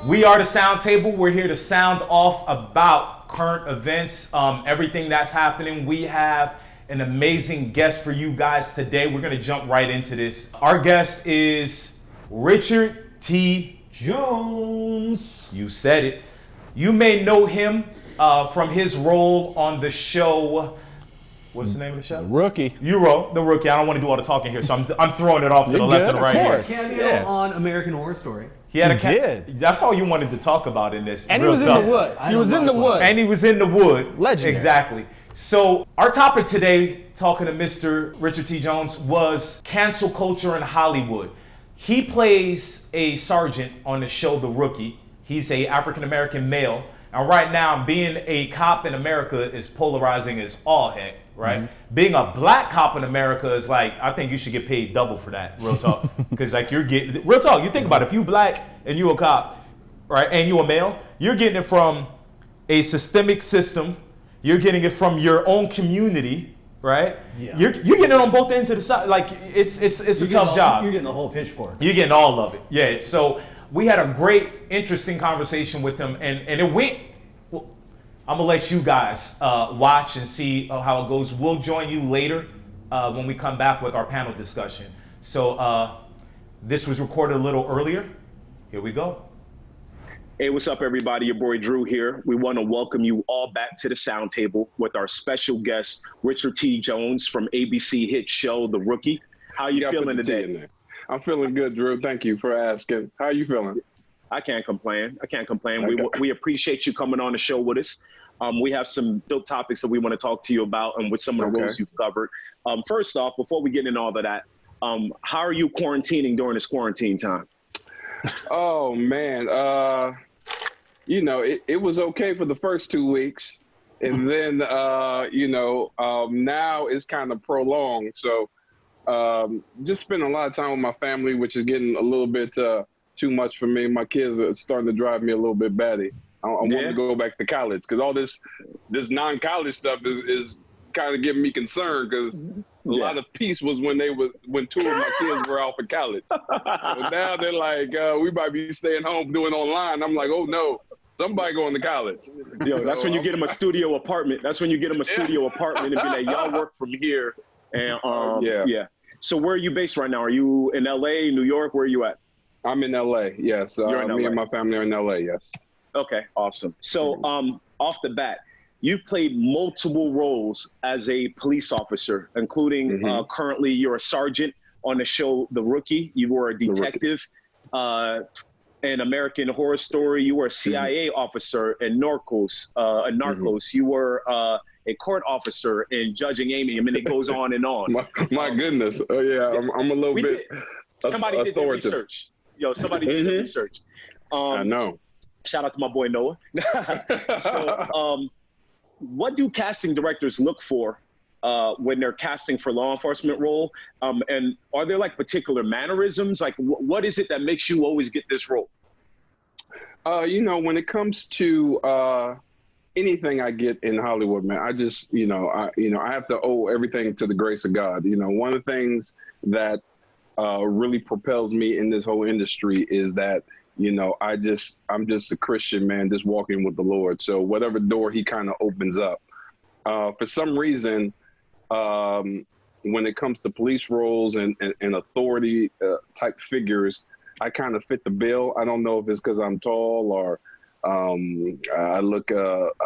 We are the Sound Table. We're here to sound off about current events, everything that's happening. We have an amazing guest for you guys today. We're going to jump right into this. Our guest is Richard T. Jones. You said it. You may know him from his role on the show. What's the name of the show? Rookie. The Rookie. I don't want to do all the talking here, so I'm throwing it off to the left and the right. Of course. Cameo on American Horror Story. He had did. That's all you wanted to talk about in this. And he was in the wood. He was in the wood. And he was in the wood. Legendary. Exactly. So our topic today, talking to Mr. Richard T. Jones, was cancel culture in Hollywood. He plays a sergeant on the show The Rookie. He's a African-American male. And right now, being a cop in America is polarizing as all heck, right? Mm-hmm. Being a black cop in America is like, I think you should get paid double for that, real talk. Because like you're getting, real talk, you think about it, if you black and you a cop, right, and you a male, you're getting it from a systemic system, you're getting it from your own community, right? Yeah. You're getting it on both ends of the side. Like, it's a tough job. You're getting the whole pitchfork. You're getting all of it, yeah. So we had a great, interesting conversation with him, and it went. Well, I'm gonna let you guys watch and see how it goes. We'll join you later when we come back with our panel discussion. So this was recorded a little earlier. Here we go. Hey, what's up, everybody? Your boy Drew here. We want to welcome you all back to the Sound Table with our special guest, Richard T. Jones from ABC hit show The Rookie. How you feeling today? I'm feeling good, Drew. Thank you for asking. How you feeling? I can't complain. Okay. We appreciate you coming on the show with us. We have some dope topics that we want to talk to you about and with some of the roles you've covered. First off, before we get into all of that, how are you quarantining during this quarantine time? Oh, man. It was okay for the first 2 weeks. And then, now it's kind of prolonged. So just spending a lot of time with my family, which is getting a little bit too much for me. My kids are starting to drive me a little bit batty. I want to go back to college because all this non-college stuff is kind of giving me concern because a lot of peace was when two of my kids were out for college. So now they're like, we might be staying home doing online. I'm like, oh no, somebody going to college. Yo, that's when you get them a studio apartment. That's when you get them a studio apartment and be like, y'all work from here. And yeah. So where are you based right now? Are you in LA, New York? Where are you at? I'm in LA, yes. You're in LA. Me and my family are in LA, yes. Okay, awesome. So off the bat, you've played multiple roles as a police officer, including currently you're a sergeant on the show The Rookie. You were a detective in American Horror Story. You were a CIA officer in Narcos. You were a court officer in Judging Amy. I mean, it goes on and on. My goodness. Oh, yeah, I'm a little bit Somebody did the research. Yo, somebody did the research. I know. Shout out to my boy Noah. So, what do casting directors look for when they're casting for law enforcement role? And are there like particular mannerisms? Like, what is it that makes you always get this role? When it comes to anything I get in Hollywood, man, I just, I have to owe everything to the grace of God. One of the things that really propels me in this whole industry is that, I'm just a Christian, man, just walking with the Lord. So whatever door he kind of opens up, for some reason, when it comes to police roles and authority type figures, I kind of fit the bill. I don't know if it's because I'm tall or I look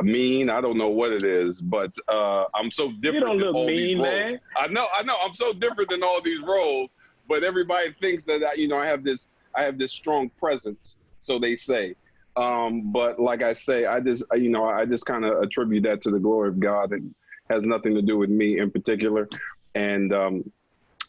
mean. I don't know what it is, but I'm so different. You don't look mean, man. I know. I'm so different than all these roles, but everybody thinks that I have this strong presence, so they say. But like I say, I just kind of attribute that to the glory of God. It has nothing to do with me in particular. And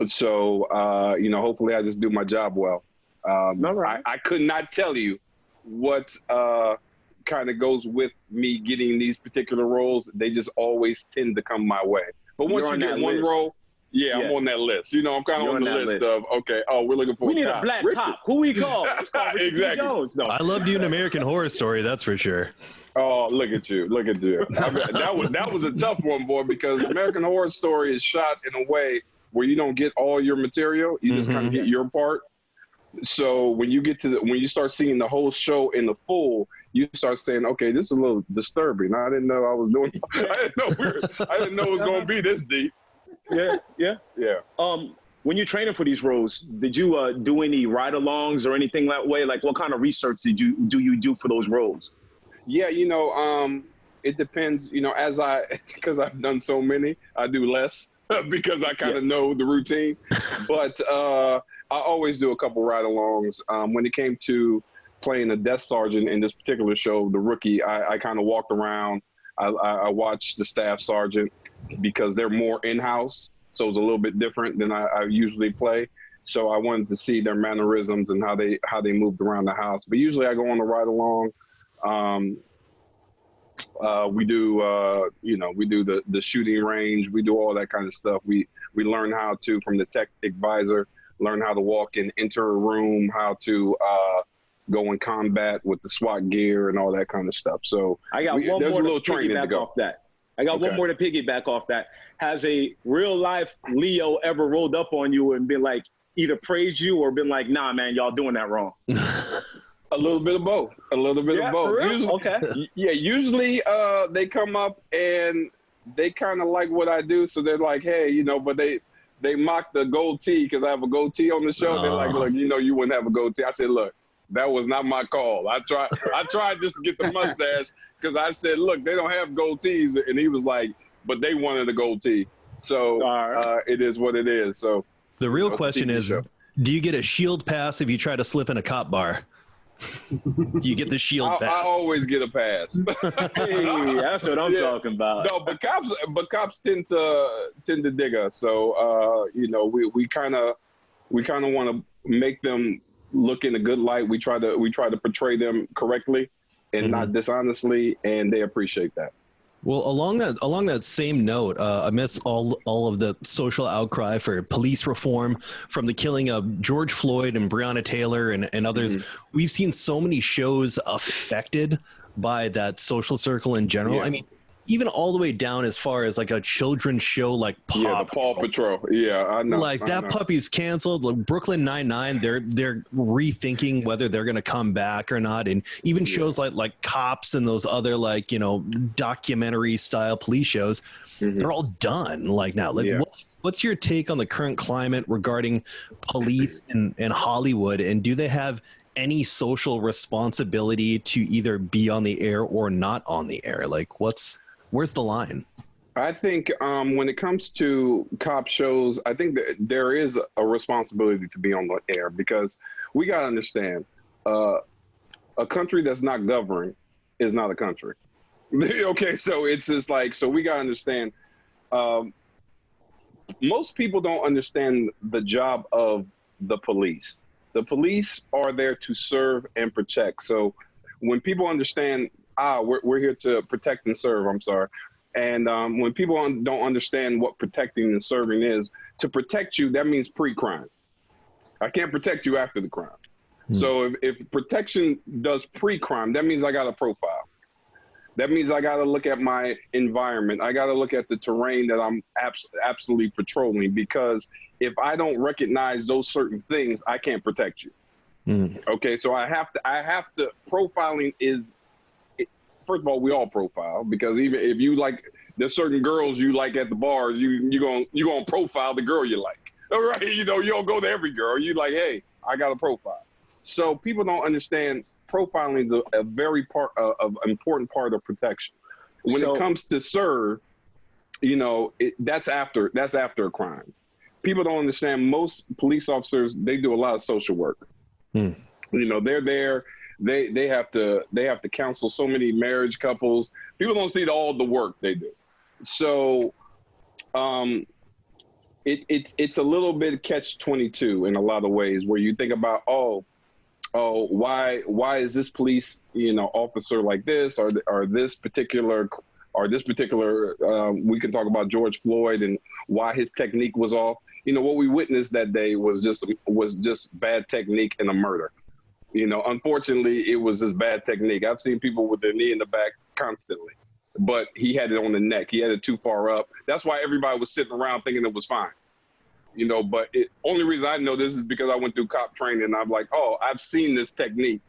so hopefully I just do my job well. I could not tell you what kind of goes with me getting these particular roles. They just always tend to come my way. But once you get one role, Yeah, I'm on that list. I'm kind of on the list of, okay, we're looking for we need a black cop. Who we call? Exactly. Jones. No. I loved you in American Horror Story, that's for sure. Oh, look at you. Look at you. That was a tough one, boy, because American Horror Story is shot in a way where you don't get all your material. You just kind of get your part. So when you start seeing the whole show in the full, you start saying, okay, this is a little disturbing. I didn't know I was doing. I didn't know it was going to be this deep. Yeah. When you're training for these roles, did you do any ride-alongs or anything that way? Like, what kind of research do you do for those roles? Yeah, it depends. Because I've done so many, I do less because I kind of know the routine. But I always do a couple ride-alongs. When it came to playing a desk sergeant in this particular show, The Rookie, I kind of walked around. I watched the staff sergeant because they're more in-house. So it's a little bit different than I usually play. So I wanted to see their mannerisms and how they moved around the house. But usually I go on a ride along. We do the shooting range. We do all that kind of stuff. We learn how to, from the tech advisor, learn how to walk and enter a room, how to go in combat with the SWAT gear and all that kind of stuff. So there's a little training to go. Off that. I got one more to piggyback off that. Has a real life Leo ever rolled up on you and been like, either praised you or been like, nah, man, y'all doing that wrong? A little bit of both. Usually, usually they come up and they kind of like what I do. So they're like, hey, but they mock the gold tee because I have a gold tee on the show. They're like, look, you wouldn't have a gold tee. I said, look, that was not my call. I tried just to get the mustache because I said, look, they don't have gold tees. And he was like, but they wanted a gold tee. So it is what it is. So the real question is, do you get a shield pass if you try to slip in a cop bar? You get the shield pass. I always get a pass. Hey, that's what I'm talking about. No, but cops tend to dig us. So we kind of want to make them look in a good light. We try to portray them correctly and not dishonestly, and they appreciate that. Well, along that same note, amidst all of the social outcry for police reform, from the killing of George Floyd and Breonna Taylor and others, we've seen so many shows affected by that social circle in general. I mean, even all the way down as far as like a children's show like Paw Patrol. Yeah, I know. Like that puppy's canceled. Like Brooklyn Nine-Nine, they're rethinking whether they're going to come back or not. And even shows like Cops and those other documentary style police shows, they're all done like now. Like what's your take on the current climate regarding police in Hollywood, and do they have any social responsibility to either be on the air or not on the air? Like where's the line? I think when it comes to cop shows, I think that there is a responsibility to be on the air, because we got to understand a country that's not governed is not a country. Okay, so it's just like, so we got to understand most people don't understand the job of the police. The police are there to serve and protect. So when people understand, we're here to protect and serve, and when people don't understand what protecting and serving is, to protect you, that means pre-crime. I can't protect you after the crime. So if protection does pre-crime, that means I got a profile. That means I got to look at my environment. I got to look at the terrain that I'm absolutely patrolling, because if I don't recognize those certain things, I can't protect you. Okay, so I have to, profiling is, first of all, we all profile, because even if you like, there's certain girls you like at the bars, you're gonna profile the girl you like. All right, you don't go to every girl. You like, hey, I got a profile. So people don't understand profiling is a very important part of protection. When it comes to serve, that's after a crime. People don't understand, most police officers, they do a lot of social work. They're there. They have to counsel so many marriage couples. People don't see all the work they do. So it's a little bit catch-22 in a lot of ways, where you think about, why is this police officer like this, or this particular we can talk about George Floyd and why his technique was off. What we witnessed that day was just bad technique and a murder. Unfortunately, it was just bad technique. I've seen people with their knee in the back constantly, but he had it on the neck. He had it too far up. That's why everybody was sitting around thinking it was fine. you know, but only reason I know this is because I went through cop training, and I'm like, oh, I've seen this technique,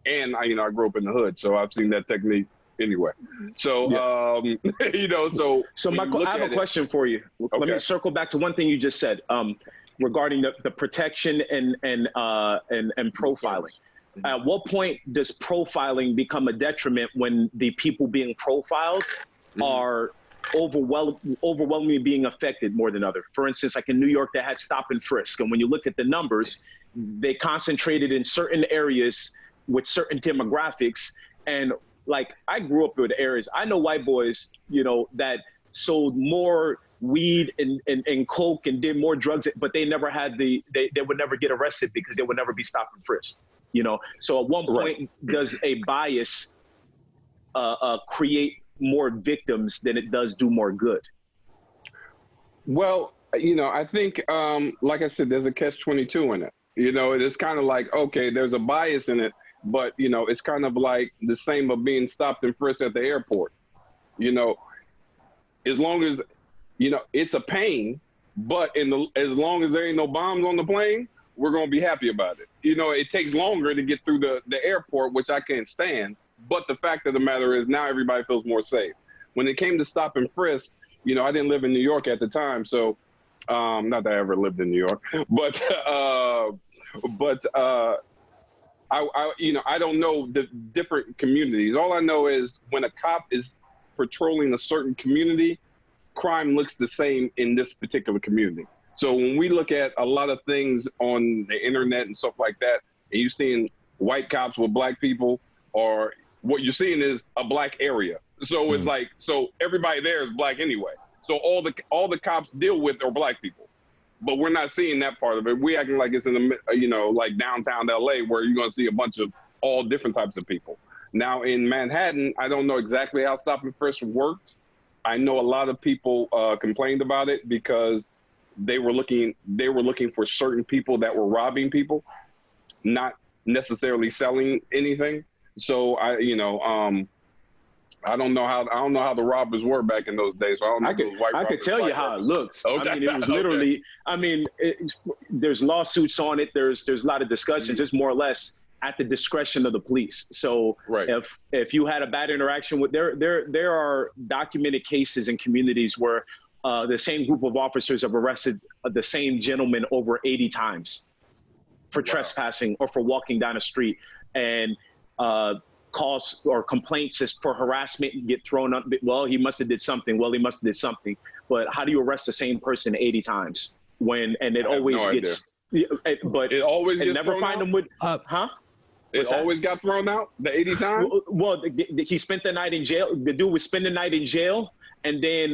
and I grew up in the hood, so I've seen that technique anyway. So, you know, so I have a question for you. Okay. Let me circle back to one thing you just said regarding the protection and profiling. At what point does profiling become a detriment when the people being profiled are overwhelmingly being affected more than others? For instance, like in New York, they had stop and frisk, and when you look at the numbers, they concentrated in certain areas with certain demographics. And like, I grew up with areas, I know white boys, you know, that sold more weed and coke and did more drugs, but they never had they would never get arrested because they would never be stopped and frisked, you know? So at one point, does a bias create more victims than it does do more good? Well, you know, I think, like I said, there's a catch-22 in it. You know, it is kind of like, okay, there's a bias in it, but, you know, it's kind of like the same of being stopped and frisked at the airport. You know, as long as, you know, it's a pain, but as long as there ain't no bombs on the plane, we're going to be happy about it. You know, it takes longer to get through the airport, which I can't stand. But the fact of the matter is now everybody feels more safe. When it came to stop and frisk, you know, I didn't live in New York at the time. So not that I ever lived in New York, but you know, I don't know the different communities. All I know is when a cop is patrolling a certain community, crime looks the same in this particular community. So when we look at a lot of things on the internet and stuff like that, and you're seeing white cops with black people, or what you're seeing is a black area. So it's like, so everybody there is black anyway. So all the cops deal with are black people, but we're not seeing that part of it. We acting like it's in the, you know, like downtown LA, where you're going to see a bunch of all different types of people. Now in Manhattan, I don't know exactly how stop and frisk worked. I know a lot of people complained about it because they were looking for certain people that were robbing people, not necessarily selling anything. So I don't know how the robbers were back in those days. So I could tell you how it looks. Okay. I mean, it was literally. I mean, there's lawsuits on it. There's a lot of discussion, just more or less at the discretion of the police. So if you had a bad interaction with there are documented cases in communities where the same group of officers have arrested the same gentleman over 80 times for trespassing or for walking down a street, and calls or complaints is for harassment and get thrown up. Well, he must have did something. Well, he must have did something. But how do you arrest the same person 80 times it always gets, but it always gets never find them with, It always got thrown out the 80 times? Well, he spent the night in jail. The dude would spend the night in jail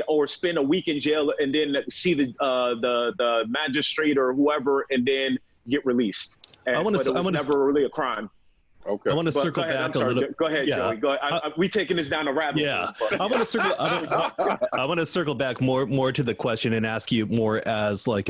or spend a week in jail and then see the magistrate or whoever and then get released. But it was never really a crime. Okay. I want to circle back a little. Go ahead, Joey. Go ahead. We taking this down a rabbit hole. Yeah, I want to circle. I want to circle back more to the question and ask you more as like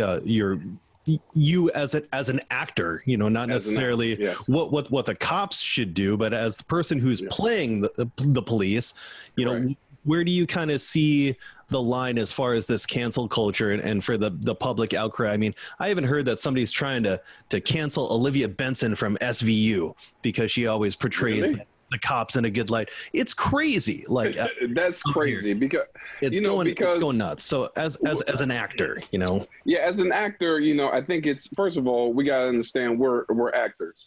you as an actor, you know, not necessarily what the cops should do, but as the person who's playing the police, you know, where do you kind of see the line as far as this cancel culture and for the public outcry? I mean, I haven't heard that somebody's trying to cancel Olivia Benson from SVU because she always portrays the cops in a good light. It's crazy. Like that's crazy because it's going nuts. So as an actor, you know. Yeah, as an actor, you know, I think it's, first of all, we got to understand we're actors.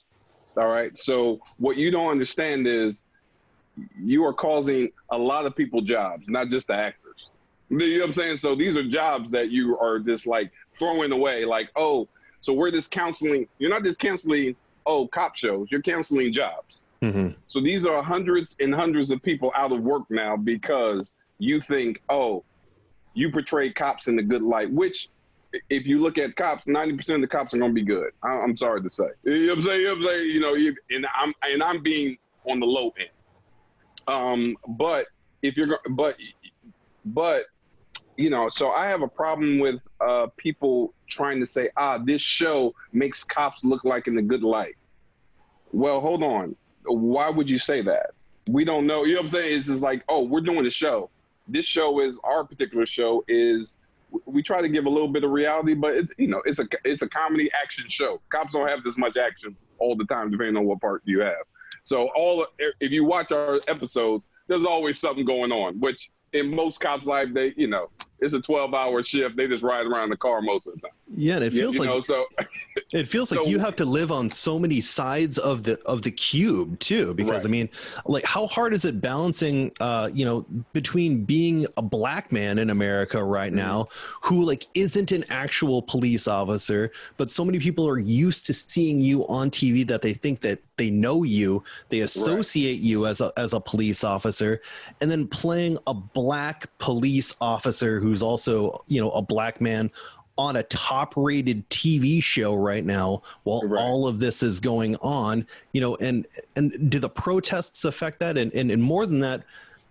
All right. So what you don't understand is you are causing a lot of people jobs, not just the actors. You know what I'm saying? So these are jobs that you are just like throwing away. Like, oh, so we're just counseling. You're not just canceling, cop shows. You're canceling jobs. Mm-hmm. So these are hundreds and hundreds of people out of work now because you think, you portray cops in the good light, which if you look at cops, 90% of the cops are going to be good. I'm sorry to say. You know what I'm saying? You know, and I'm being on the low end. But if you're, but you know, so I have a problem with people trying to say, this show makes cops look like in the good light. Well, hold on. Why would you say that? We don't know. You know what I'm saying? It's just like, we're doing a show. This show is, our particular show is we try to give a little bit of reality, but it's a comedy action show. Cops don't have this much action all the time, depending on what part you have. So if you watch our episodes, there's always something going on, which in most cops' life, it's a 12-hour shift. They just ride around the car most of the time. Yeah, and it feels it feels like So- you have to live on so many sides of the cube too, because Right. I mean, like, how hard is it balancing, between being a black man in America right now who like isn't an actual police officer, but so many people are used to seeing you on TV that they think that they know you, they associate you as a police officer, and then playing a black police officer who's also, a black man on a top-rated TV show right now while all of this is going on, and do the protests affect that? And more than that,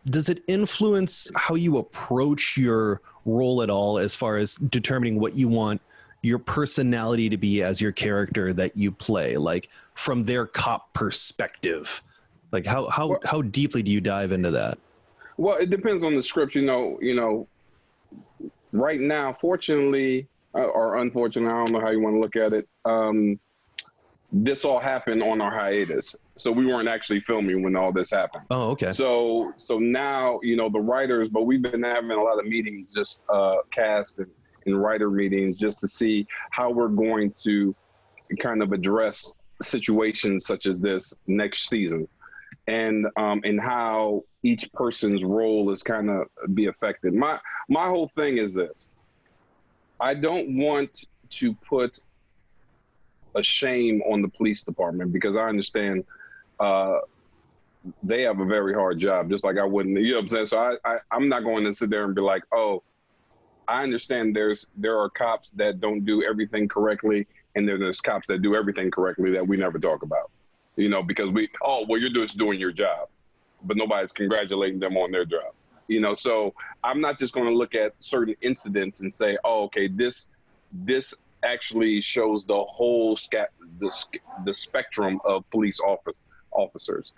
does it influence how you approach your role at all as far as determining what you want your personality to be as your character that you play, like from their cop perspective? Like how deeply do you dive into that? Well, it depends on the script, right now, fortunately or unfortunately, I don't know how you want to look at it. This all happened on our hiatus. So we weren't actually filming when all this happened. Oh, okay. So now, the writers, but we've been having a lot of meetings, just cast and writer meetings, just to see how we're going to kind of address situations such as this next season, and how each person's role is kind of be affected. My whole thing is this: I don't want to put a shame on the police department, because I understand they have a very hard job, just like I wouldn't, you know what I'm saying? So I'm not going to sit there and be like, oh, I understand there are cops that don't do everything correctly, and there's cops that do everything correctly that we never talk about, because you're just doing your job, but nobody's congratulating them on their job. So I'm not just going to look at certain incidents and say, oh, okay, this actually shows the whole the spectrum of police officers.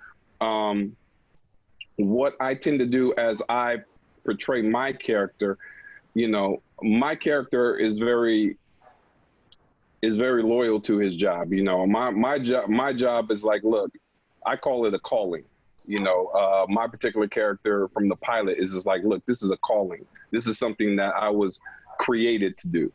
What I tend to do as I portray my character, my character is very loyal to his job. My job is like, look, I call it a calling. My particular character from the pilot is just like, look, this is a calling. This is something that I was created to do,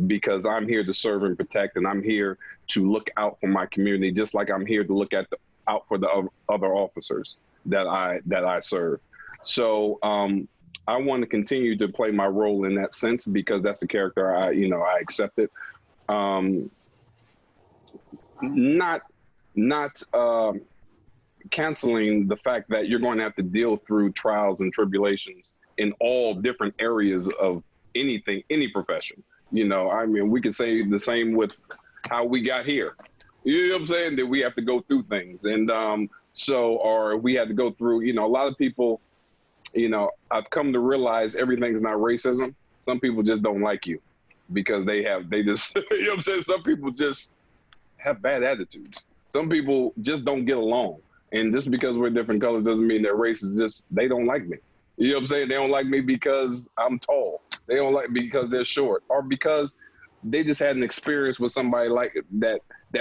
because I'm here to serve and protect, and I'm here to look out for my community, just like I'm here to look out for the other officers that I serve. So I want to continue to play my role in that sense, because that's the character I accepted. Not canceling the fact that you're going to have to deal through trials and tribulations in all different areas of anything, any profession. We could say the same with how we got here. You know what I'm saying? That we have to go through things. And or we had to go through, a lot of people, I've come to realize everything's not racism. Some people just don't like you because they just, you know what I'm saying? Some people just have bad attitudes. Some people just don't get along. And just because we're different colors doesn't mean they're racist. Just, they don't like me. You know what I'm saying? They don't like me because I'm tall. They don't like me because they're short, or because they just had an experience with somebody like that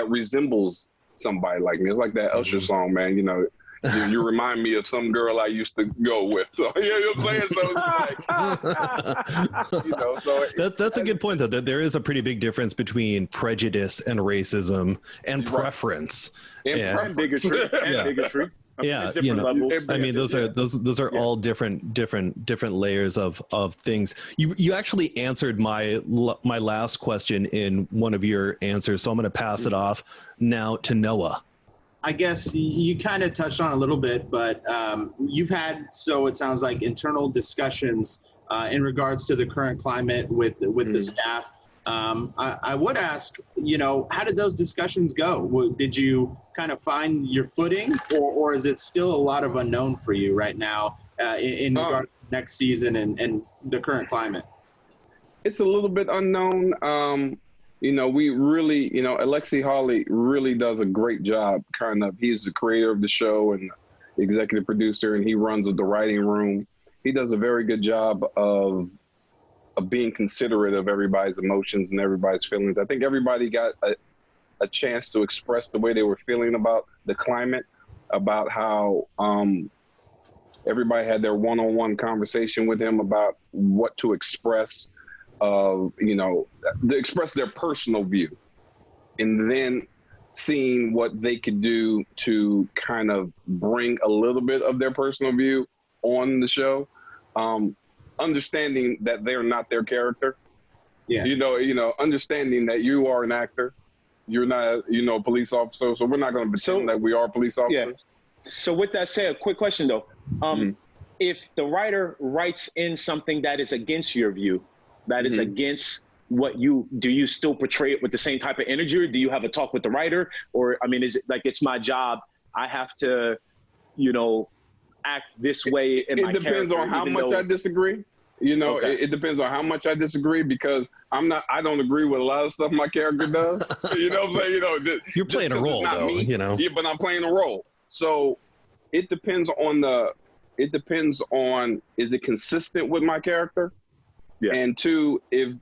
resembles somebody like me. It's like that Usher song, man. You remind me of some girl I used to go with. So, you know what I'm saying? So it's like, that's a good point, though. That there is a pretty big difference between prejudice and racism and preference. And bigotry. Bigotry. Yeah, levels. I mean, those are all different layers of things. You actually answered my last question in one of your answers, so I'm going to pass it off now to Noah. I guess you kind of touched on it a little bit, but you've had, so it sounds like, internal discussions in regards to the current climate with the staff. I would ask, how did those discussions go? Did you kind of find your footing, or is it still a lot of unknown for you right now in regard to next season and the current climate? It's a little bit unknown. We really, Alexi Hawley really does a great job. He's the creator of the show and executive producer, and he runs the writing room. He does a very good job of being considerate of everybody's emotions and everybody's feelings. I think everybody got a chance to express the way they were feeling about the climate, about how everybody had their one-on-one conversation with him about what to express, to express their personal view, and then seeing what they could do to kind of bring a little bit of their personal view on the show, understanding that they're not their character. Yeah. Understanding that you are an actor, you're not, a police officer, so we're not going to pretend that we are police officers. Yeah. So with that said, a quick question though. If the writer writes in something that is against your view, that is against what do you still portray it with the same type of energy, or do you have a talk with the writer? Or, I mean, is it like, it's my job, I have to, act this way in my character? It depends on how much I disagree. It depends on how much I disagree, because I don't agree with a lot of stuff my character does. You know what I'm saying? You're playing a role though, Yeah, but I'm playing a role. So it depends on is it consistent with my character? Yeah. And two, if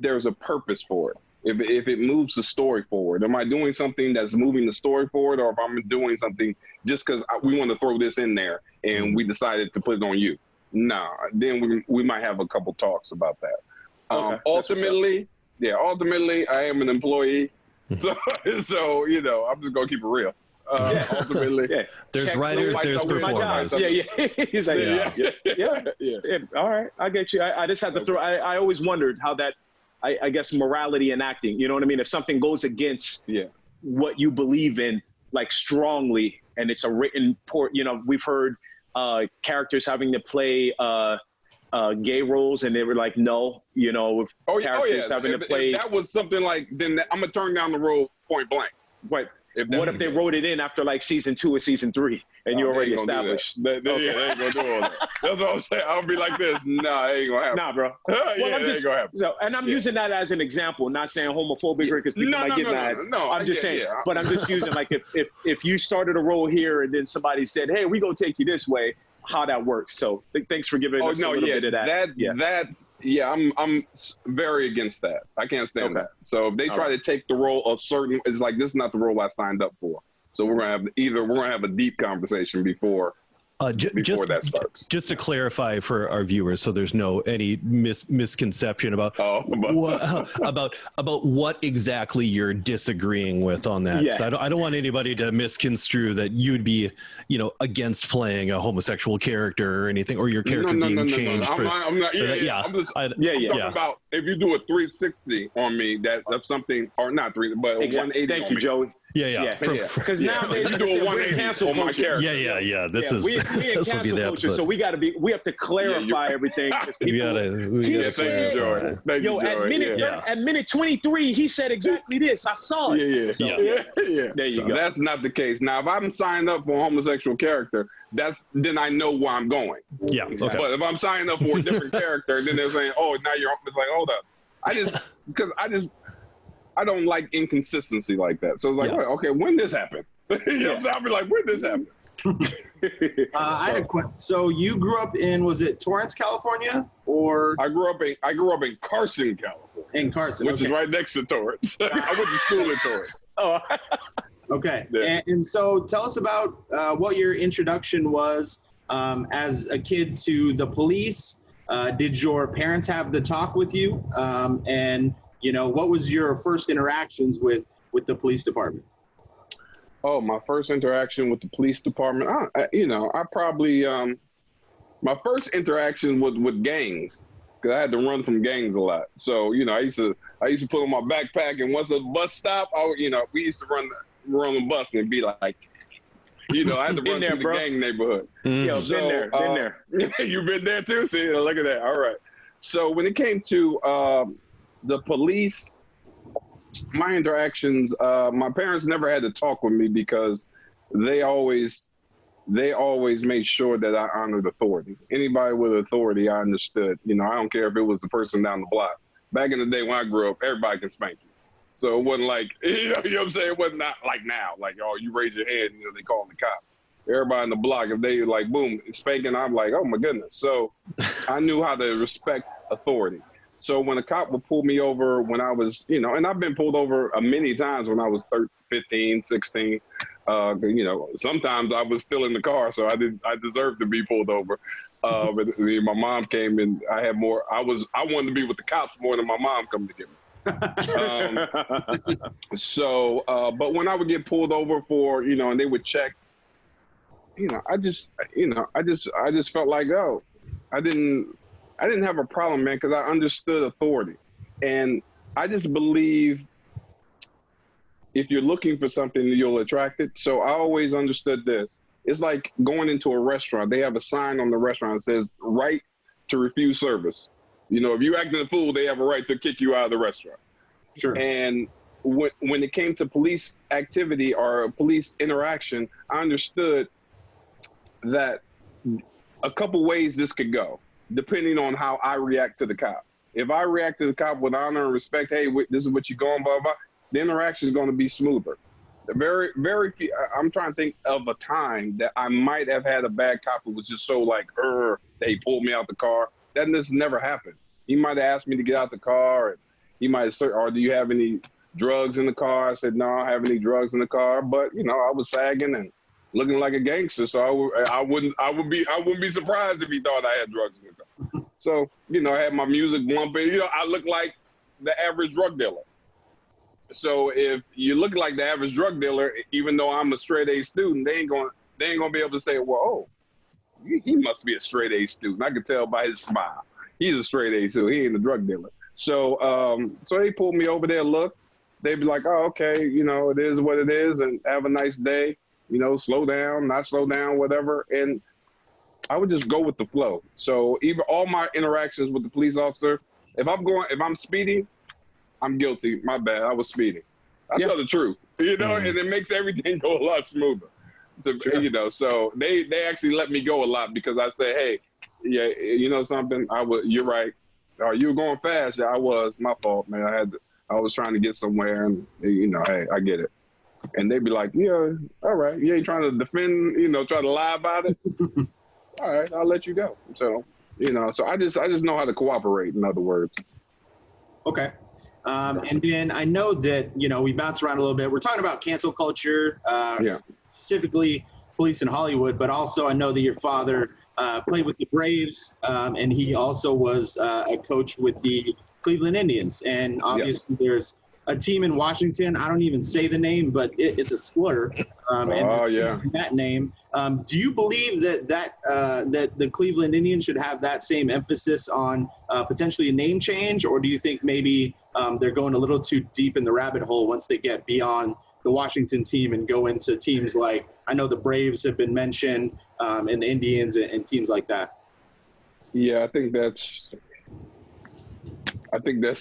there's a purpose for it, if it moves the story forward. Am I doing something that's moving the story forward, or if I'm doing something just because we want to throw this in there and we decided to put it on you? Nah, then we might have a couple talks about that. Ultimately, I am an employee, so I'm just gonna keep it real. Ultimately, there's writers, there's performers. He's like, yeah. All right, I get you. I just have to throw. I always wondered how that. I guess morality in acting. You know what I mean? If something goes against what you believe in, like strongly, and it's a written port. We've heard characters having to play gay roles, and they were like, no. With characters having to play. If that was something like, then I'm gonna turn down the role point blank. Right. What if they wrote it in after like season 2 or season 3, and you're already established? They ain't gonna do all that. That's what I'm saying. I'll be like this. Nah, it ain't gonna happen. Nah, bro. I'm just gonna happen. I'm using that as an example, not saying homophobic, because people might get mad. No, I'm just saying. But I'm just using, like, if you started a role here and then somebody said, hey, we gonna take you this way, how that works. So thanks for giving us a little bit of that. I'm very against that. I can't stand that. So if they try to take the role of certain, it's like, this is not the role I signed up for. So we're gonna have a deep conversation before that starts. Just to clarify for our viewers, so there's any misconception about about what exactly you're disagreeing with on that. Yeah. I don't want anybody to misconstrue that you'd be, against playing a homosexual character or anything, or your character being changed. I'm not. I'm talking about if you do a 360 on me, that's something, or not 3, but a 180. Thank you, Joey. Because now you do a 180 on my character. This will be the episode. So we have to clarify everything. Thank you, Joey. At minute 23, he said exactly this. I saw it. There you go. That's not the case. Now, if I'm signed up for a homosexual character, then I know where I'm going. Yeah. Okay. But if I'm signing up for a different character, then they're saying, "Oh, now you're." It's like, hold up. I don't like inconsistency like that. So it's like, okay, when this happened? I'll be like, when this happened? I had a question. So you grew up in, was it Torrance, California, or? I grew up in Carson, California. In Carson, which is right next to Torrance. I went to school in Torrance. Oh. Okay, and so tell us about what your introduction was as a kid to the police. Did your parents have the talk with you? And what was your first interactions with the police department? Oh, my first interaction with the police department, I probably, my first interaction was with gangs, because I had to run from gangs a lot. So, I used to put on my backpack, and once the bus stopped, we used to run the bus and be like, I had to run through the gang neighborhood. Yo, been there. You've been there too? See, look at that. All right. So when it came to the police, my interactions, my parents never had to talk with me, because they always made sure that I honored authority. Anybody with authority, I understood. I don't care if it was the person down the block. Back in the day when I grew up, everybody can spank you. So it wasn't like, you know what I'm saying? It wasn't not like now, like, oh, you raise your hand, they call the cops. everybody in the block, if they like, boom, spanking, I'm like, oh my goodness. So I knew how to respect authority. So when a cop would pull me over when I was, you know, and I've been pulled over many times when I was 13, 15, 16, you know, sometimes I was still in the car, so I deserved to be pulled over. But my mom came and I wanted to be with the cops more than my mom come to get me. But when I would get pulled over for, you know, and they would check, you know, I just felt like, oh, I didn't have a problem, man, because I understood authority. And I just believe if you're looking for something, you'll attract it. So I always understood this. It's like going into a restaurant. They have a sign on the restaurant that says, right to refuse service. You know, if you acting a fool, they have a right to kick you out of the restaurant. Sure. And when it came to police activity or police interaction, I understood that a couple ways this could go, depending on how I react to the cop. If I react to the cop with honor and respect, hey, this is what you're going, blah, blah, the interaction is going to be smoother. Very, very few, I'm trying to think of a time that I might have had a bad cop who was just so like, they pulled me out the car. That just never happened. He might have asked me to get out the car, and he might have said, or do you have any drugs in the car? I said, no, I don't have any drugs in the car. But, you know, I was sagging and looking like a gangster, so I wouldn't be surprised if he thought I had drugs in the car. So, you know, I had my music bumping. You know, I look like the average drug dealer. So if you look like the average drug dealer, even though I'm a straight A student, they ain't gonna be able to say, well, oh, he must be a straight A student. I could tell by his smile. He's a straight A too. He ain't a drug dealer. So they pulled me over there, look. They'd be like, oh, okay, you know, it is what it is, and have a nice day. You know, slow down, not slow down, whatever. And I would just go with the flow. So even all my interactions with the police officer, if I'm speeding, I'm guilty. My bad. I was speeding. I tell the truth, you know, and it makes everything go a lot smoother. Sure. You know, so they actually let me go a lot because I say, hey, yeah, you know something, you're right. You were going fast. Yeah, I was. My fault, man. I was trying to get somewhere, and you know, hey, I get it. And they'd be like, yeah, all right. You ain't trying to defend, you know, try to lie about it. All right, I'll let you go. So, you know, so I just know how to cooperate, in other words. Okay. And then I know that, you know, we bounce around a little bit. We're talking about cancel culture, specifically police in Hollywood, but also I know that your father played with the Braves, and he also was a coach with the Cleveland Indians. And obviously there's a team in Washington. I don't even say the name, but it's a slur. That name. Do you believe that the Cleveland Indians should have that same emphasis on potentially a name change, or do you think maybe they're going a little too deep in the rabbit hole once they get beyond the Washington team and go into teams like, I know the Braves have been mentioned, and the Indians and teams like that? Yeah, I think that's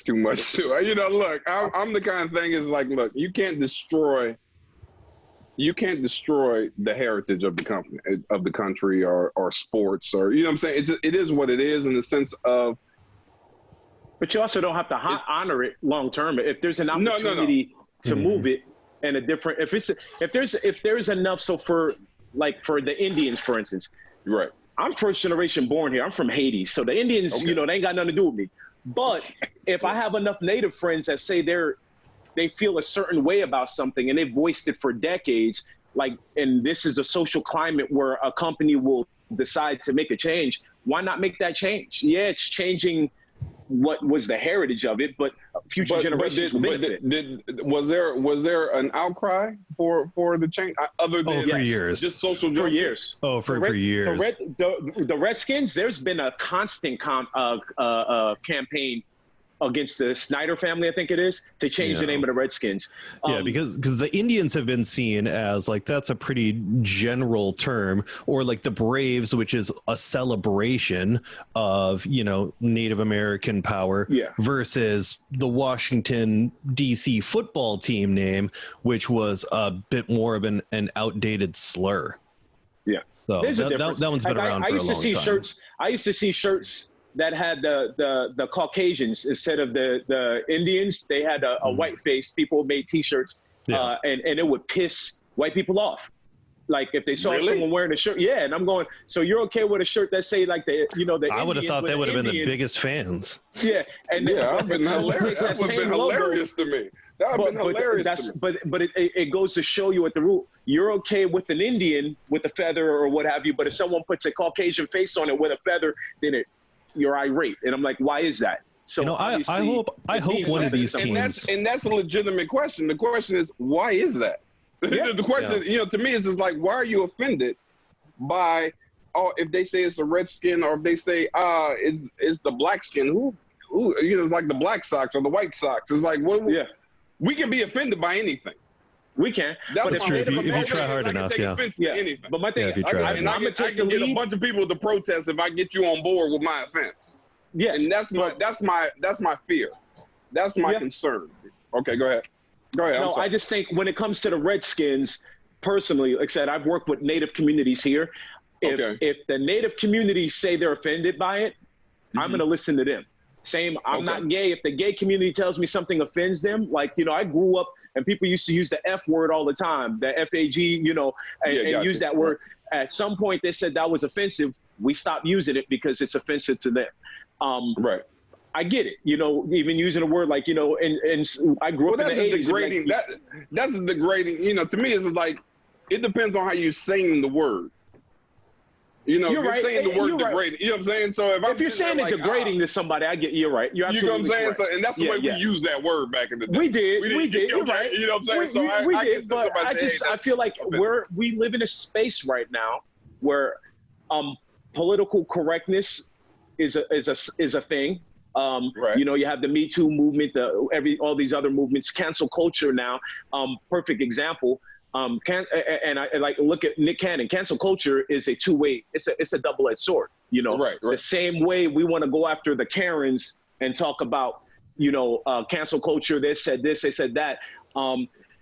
too much too. You know, look, I'm the kind of thing is like, look, you can't destroy the heritage of the country or sports, or, you know what I'm saying? It is what it is in the sense of. But you also don't have to honor it long term. If there's an opportunity to move it in a different, if there's enough. So for the Indians, for instance, right? I'm first generation born here. I'm from Haiti, so the Indians, you know, they ain't got nothing to do with me. But if I have enough Native friends that say they feel a certain way about something and they've voiced it for decades, and this is a social climate where a company will decide to make a change, why not make that change? Yeah, it's changing what was the heritage of it, but future generations will benefit. Was there an outcry for the change other than for years, just social justice? For years. Oh, for years. The Redskins, there's been a constant campaign against the Snyder family, I think it is, to change the name of the Redskins. Because the Indians have been seen as that's a pretty general term, or like the Braves, which is a celebration of, you know, Native American power, versus the Washington DC football team name, which was a bit more of an outdated slur. Yeah. So that one's been around for a long time. I used to see shirts that had the Caucasians instead of the Indians. They had a white face. People made T-shirts, and it would piss white people off. Like if they saw Really? someone wearing a shirt, yeah, and I'm going, so you're okay with a shirt that say like the I would have thought they would have been the Indian, biggest fans. yeah, and Yeah, that would have been hilarious. That would have been hilarious to me. That would have been hilarious to me. But it goes to show you at the root, you're okay with an Indian with a feather or what have you, but if someone puts a Caucasian face on it with a feather, then you're irate. And I'm like, why is that? So You know, I hope one of these teams. And that's a legitimate question. The question is, why is that? Yeah. The question, to me, is just like, why are you offended by, if they say it's a redskin, or if they say, it's the black skin, who, it's like the Black Sox or the White Sox. It's like, we can be offended by anything. We can. That's true. If you try hard enough, anything. But my thing, if you try and I can get a bunch of people to protest if I get you on board with my offense. yes, And that's my fear. That's my concern. Okay, go ahead. No, I just think when it comes to the Redskins, personally, like I said, I've worked with Native communities here. If the Native communities say they're offended by it, I'm going to listen to them. Same, I'm not gay. If the gay community tells me something offends them, like, I grew up and people used to use the F word all the time, the F-A-G, and use that word. At some point, they said that was offensive. We stopped using it because it's offensive to them. Right. I get it, even using a word like, and I grew up in the 80s. Degrading. That's degrading. To me, it's just like, it depends on how you're saying the word. You're right. saying the word You're degrading. Right. You know what I'm saying? So if you're saying it degrading to somebody, I get you're right. You're absolutely You know what I'm saying? correct. So, and that's the way we use that word back in the day. We did. You're right. You know what I'm saying? We did, but I feel like we live in a space right now where political correctness is a thing. Right. You have the Me Too movement, all these other movements, cancel culture now. Perfect example. And I like look at Nick Cannon. Cancel culture is a two-way. It's a double-edged sword. Right. The same way we want to go after the Karens and talk about cancel culture. They said this, they said that.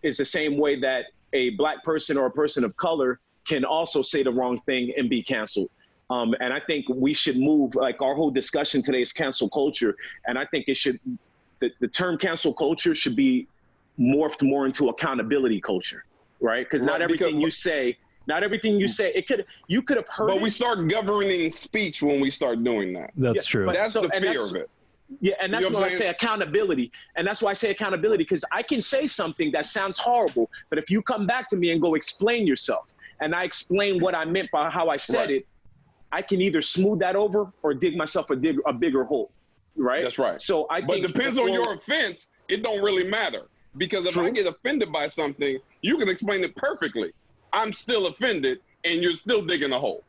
Is the same way that a black person or a person of color can also say the wrong thing and be canceled. And I think we should move, like our whole discussion today is cancel culture. And I think the term cancel culture should be morphed more into accountability culture, right? Because not everything you say, you could have heard. But we start governing speech when we start doing that. That's true. That's the fear of it. Yeah, and that's why I say accountability. And that's why I say accountability, because I can say something that sounds horrible, but if you come back to me and go explain yourself, and I explain what I meant by how I said it, I can either smooth that over or dig myself a bigger hole, right? That's right. So But depends on your offense, it don't really matter. Because if I get offended by something, you can explain it perfectly. I'm still offended, and you're still digging a hole.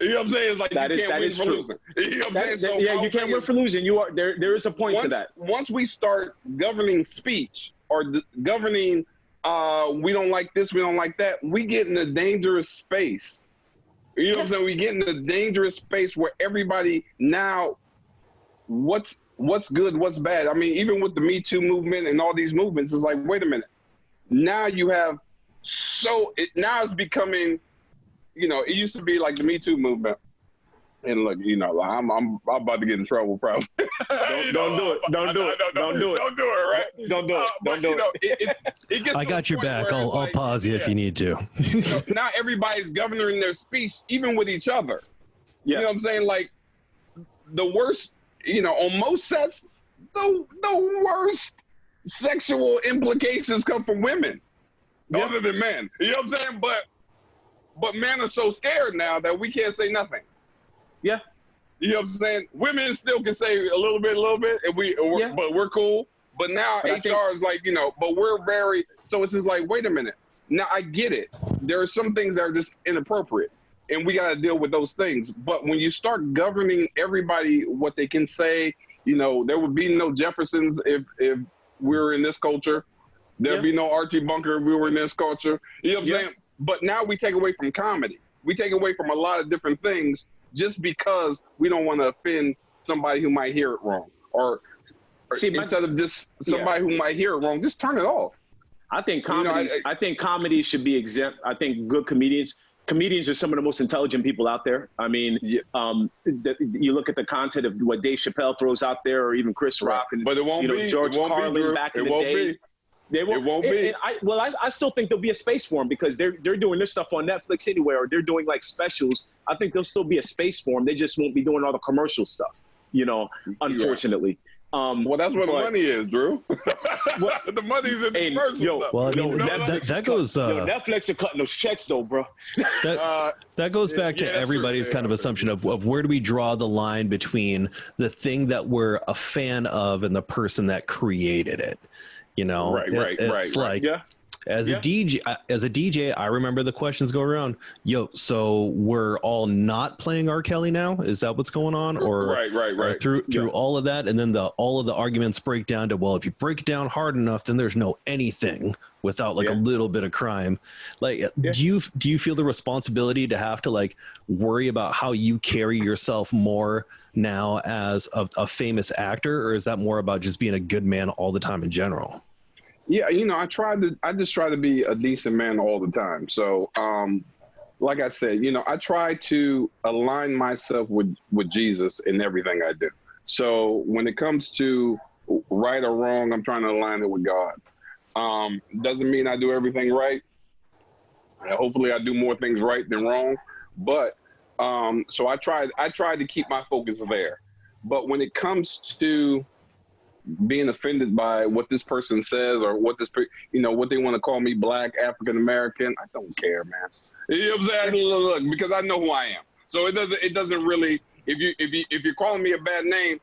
You know what I'm saying? It's like you can't win for losing. You know what I'm saying? You can't win for losing. You are there is a point to that. Once we start governing speech or governing, we don't like this, we don't like that, we get in a dangerous space. You know what I'm saying? We get in a dangerous space where everybody now, what's good, what's bad. I mean, even with the Me Too movement and all these movements, it's like, wait a minute. Now you have now it's becoming, it used to be like the Me Too movement. And look, I'm about to get in trouble probably. Don't do it. Don't do it. Don't do it. Don't do it, right? Don't do it. Don't do it. It gets I got your back. I'll pause you if you need to. Now everybody's governing their speech, even with each other. Yeah. You know what I'm saying? Like the worst, on most sets, the worst sexual implications come from women, other than men. You know what I'm saying? But men are so scared now that we can't say nothing. Yeah. You know what I'm saying? Women still can say a little bit, and but we're cool. But now HR is like, but we're very, so it's just like, wait a minute. Now I get it. There are some things that are just inappropriate, and we got to deal with those things. But when you start governing everybody what they can say, there would be no Jeffersons if we were in this culture. There'd be no Archie Bunker if we were in this culture. You know what I'm saying? But now we take away from comedy. We take away from a lot of different things just because we don't want to offend somebody who might hear it wrong. Or instead of just somebody who might hear it wrong, just turn it off. I think comedy should be exempt. I think good comedians are some of the most intelligent people out there. I mean, you look at the content of what Dave Chappelle throws out there, or even Chris Rock, and but it won't be George Carlin back in the day. They won't, It won't be. I still think there'll be a space for them because they're doing this stuff on Netflix anyway, or they're doing like specials. I think there'll still be a space for them. They just won't be doing all the commercial stuff, unfortunately. Well, that's where the money is, Drew. The money's in the commercial stuff. Well, I mean, that goes. Netflix are cutting those checks, though, bro. That goes back to everybody's kind of assumption of where do we draw the line between the thing that we're a fan of and the person that created it. It's like as a DJ, I remember the questions go around. Yo, so we're all not playing R. Kelly now? Is that what's going on? Or right. Through all of that, and then all of the arguments break down to, well, if you break it down hard enough, then there's no anything without like a little bit of crime. Like, do you feel the responsibility to have to like worry about how you carry yourself more now as a famous actor, or is that more about just being a good man all the time in general? Yeah, I just try to be a decent man all the time. So, like I said, I try to align myself with Jesus in everything I do. So when it comes to right or wrong, I'm trying to align it with God. Doesn't mean I do everything right. Hopefully I do more things right than wrong. But so I try to keep my focus there. But when it comes to being offended by what this person says or what what they want to call me, Black, African American, I don't care, man. You know what I'm saying? Look, because I know who I am. So it doesn't really, if you're calling me a bad name,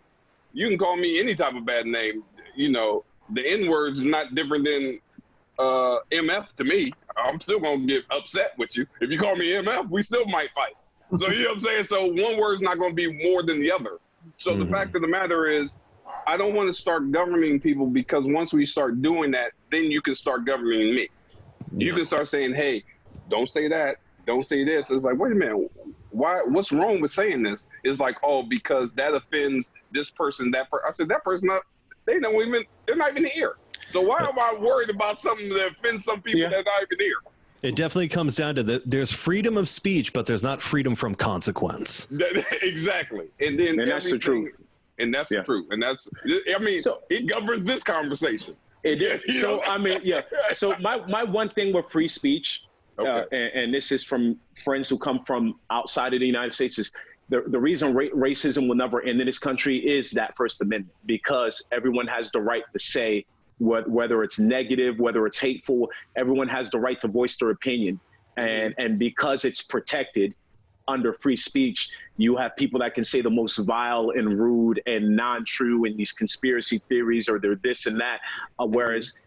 you can call me any type of bad name. The N-word's is not different than MF to me. I'm still gonna get upset with you. If you call me MF, we still might fight. So you know what I'm saying? So one word's not gonna be more than the other. So the fact of the matter is, I don't want to start governing people, because once we start doing that, then you can start governing me. Yeah. You can start saying, hey, don't say that. Don't say this. It's like, wait a minute. What's wrong with saying this? It's like, oh, because that offends this person, that person. I said, that person, they're not even here. So why am I worried about something that offends some people that are not even here? It definitely comes down to there's freedom of speech, but there's not freedom from consequence. Exactly. And that's the truth. And that's the truth. And it governs this conversation. It is. So my one thing with free speech, and this is from friends who come from outside of the United States, is the reason racism will never end in this country is that First Amendment, because everyone has the right to say whether it's negative, whether it's hateful, everyone has the right to voice their opinion. And because it's protected under free speech, you have people that can say the most vile and rude and non-true and these conspiracy theories, or they're this and that. Whereas,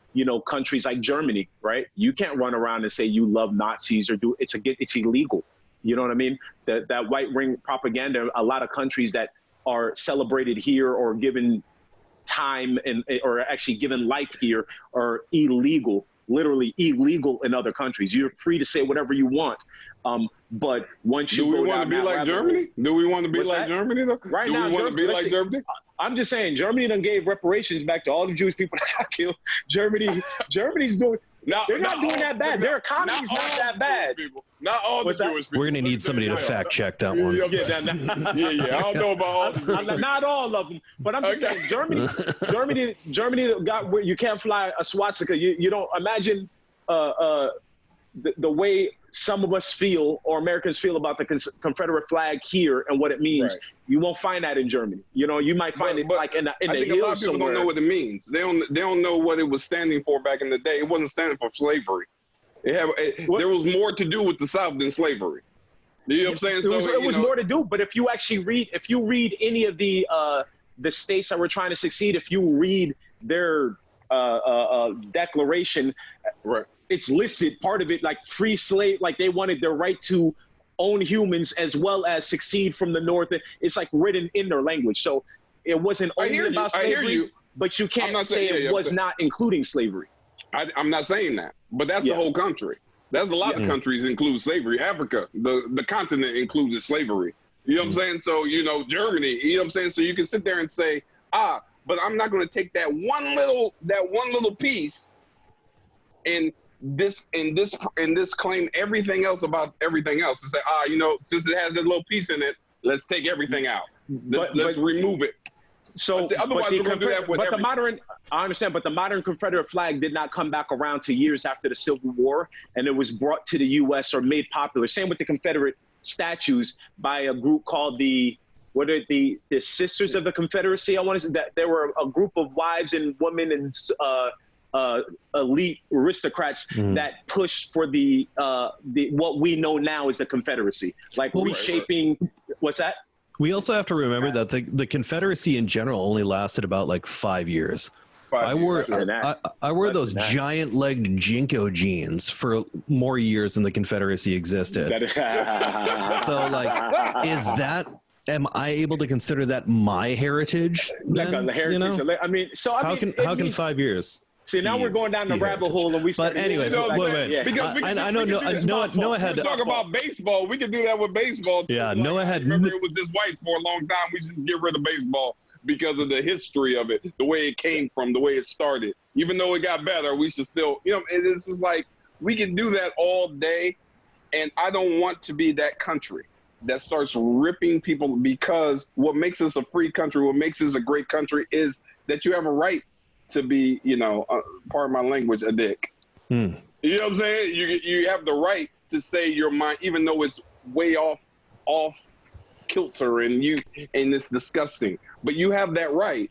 countries like Germany, right? You can't run around and say you love Nazis or it's illegal. You know what I mean? That white ring propaganda, a lot of countries that are celebrated here or given time or actually given life here are illegal. Literally illegal in other countries. You're free to say whatever you want. But once you do we want to be like Germany? Do we want to be like Germany though? Right now, do we want to be like Germany? I'm just saying, Germany done gave reparations back to all the Jewish people that got killed. Germany's doing. They're not doing that bad. Their economy's not that bad. Not all the Jewish people. We're gonna need somebody to fact check that one. Yeah. I don't know about all the not all of them, but I'm just saying, Germany got where you can't fly a swastika. You don't imagine the way some of us feel, or Americans feel, about the Confederate flag here and what it means. Right. You won't find that in Germany. You might find it like in the hills somewhere. A lot of people don't know what it means. They don't know what it was standing for back in the day. It wasn't standing for slavery. There was more to do with the South than slavery. You know what I'm saying? It was more to do. But if you actually read any of the states that were trying to succeed, if you read their declaration, right. It's listed, part of it, like free slave, like they wanted their right to own humans as well as succeed from the North. It's like written in their language. So it wasn't only about slavery, but you can't say it was not including slavery. I'm not saying that, but that's the whole country. That's a lot of countries include slavery. Africa, the continent includes slavery. You know what I'm saying? So, Germany, you know what I'm saying? So you can sit there and say, but I'm not going to take that one little piece and this claim everything else about everything else, and say, since it has that little piece in it, let's take everything out. Let's remove it. So, See, otherwise we're gonna do that with everything. I understand, but the modern Confederate flag did not come back around to years after the Civil War, and it was brought to the U.S. or made popular. Same with the Confederate statues by a group called the Sisters of the Confederacy. I want to say that there were a group of wives and women and elite aristocrats that pushed for the what we know now as the Confederacy, like reshaping. What's that? We also have to remember that the Confederacy in general only lasted about like 5 years. I wore those giant-legged Jinko jeans for more years than the Confederacy existed. So, like, am I able to consider that my heritage? Then, I mean, how can 5 years? See, now we're going down the rabbit hole, and we. But anyways, wait. Because I know Noah had. Talk about baseball. We can do that with baseball. Too. Yeah, Noah had. Remember, it was just white for a long time. We should get rid of baseball because of the history of it, the way it came from, the way it started. Even though it got better, we should still, it's just like we can do that all day, and I don't want to be that country that starts ripping people, because what makes us a free country, what makes us a great country is that you have a right to be, pardon my language, a dick. You know what I'm saying? You have the right to say your mind, even though it's way off kilter and it's disgusting. But you have that right.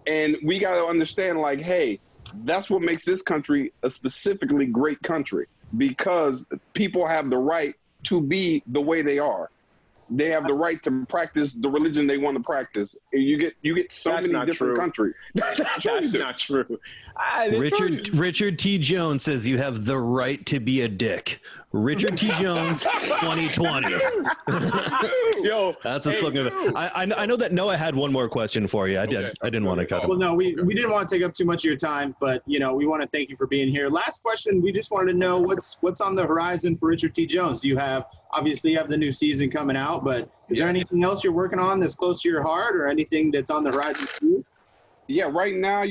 And we got to understand, like, hey, that's what makes this country a specifically great country, because people have the right to be the way they are. They have the right to practice the religion they want to practice. You get so many different countries. That's not true. Richard T. Jones says you have the right to be a dick. Richard T. Jones, 2020. Yo, that's a slogan. I know that Noah had one more question for you. I didn't want to cut him. Well, no, we didn't want to take up too much of your time, but we want to thank you for being here. Last question, we just wanted to know what's on the horizon for Richard T. Jones. Do you have the new season coming out, but is there anything else you're working on that's close to your heart, or anything that's on the horizon for you? Yeah, right now,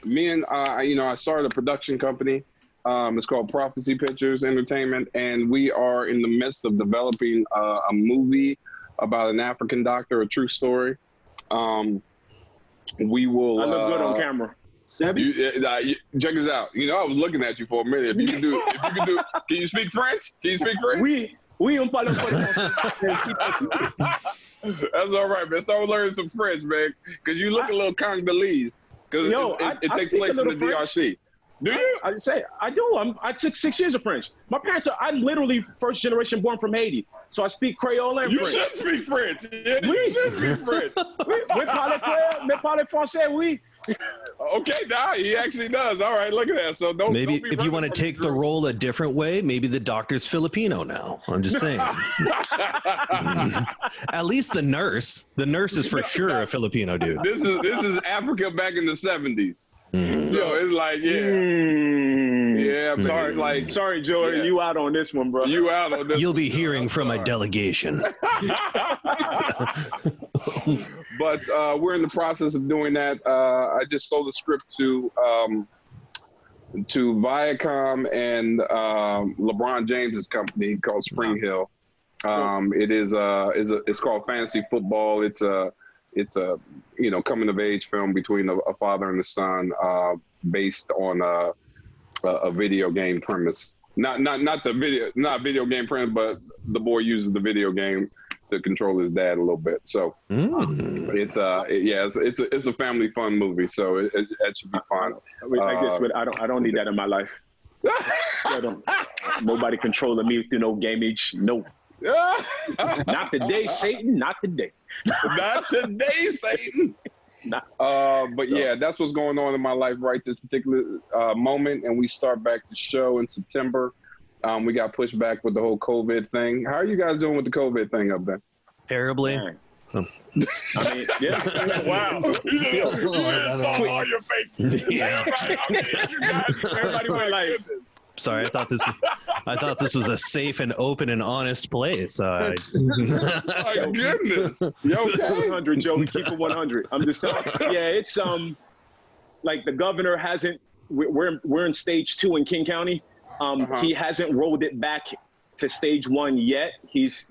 me and I started a production company. It's called Prophecy Pictures Entertainment, and we are in the midst of developing a movie about an African doctor, a true story. We will. I look good on camera. Sebi? Check this out. I was looking at you for a minute. If you can do, can you speak French? Oui, on parle français. That's all right, man. Start learning some French, man, because you look a little Congolese. Because it takes place in the DRC. Do you? I do. I took 6 years of French. My parents I'm literally first generation born from Haiti. So I speak Creole and French. You should speak French. Yeah, you should speak French. Me parle français, oui. Okay, nah, he actually does. All right, look at that. So don't maybe don't if you want to take the role a different way, maybe the doctor's Filipino now. I'm just saying. At least the nurse is for sure a Filipino dude. This is Africa back in the 70s. So it's like, I'm sorry. Sorry, Joey, you out on this one, bro. You out on this. You'll be hearing from a delegation. But we're in the process of doing that. I just sold the script to Viacom and LeBron James's company called Spring Hill. It's called Fantasy Football. It's a coming of age film between a father and a son, based on a video game premise. Not video game premise, but the boy uses the video game to control his dad a little bit. So it's a family fun movie. So it should be fun. I don't need that in my life. Nobody controlling me through no gamage. No. Not today, Satan. Not today. Not today, Satan. But yeah, that's what's going on in my life right this particular moment. And we start back the show in September. We got pushed back with the whole COVID thing. How are you guys doing with the COVID thing up there? Terribly. I mean, yeah. Wow. You just saw all your faces. Yeah. Everybody went like, sorry, I thought this was a safe and open and honest place. My goodness. Yo, 100, Joe. Keep it 100. I'm just saying. Yeah, it's like the governor hasn't. We're in stage 2 in King County. He hasn't rolled it back to stage 1 yet. He's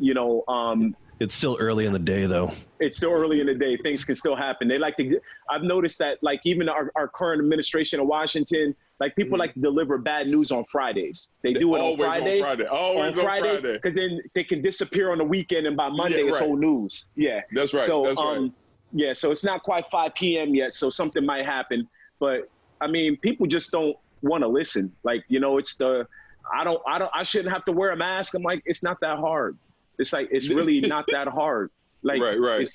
It's still early in the day, though. It's still early in the day. Things can still happen. They like to. I've noticed that, like, even our current administration of Washington, like, people like to deliver bad news on Fridays. They do it on Friday. Always on Friday. Because then they can disappear on the weekend, and by Monday it's old news. Yeah. That's right. So, That's right. yeah. So it's not quite 5 p.m. yet. So something might happen. But I mean, people just don't want to listen. Like, you know, it's I shouldn't have to wear a mask. I'm like, it's not that hard. It's like, it's really not that hard. Like, right.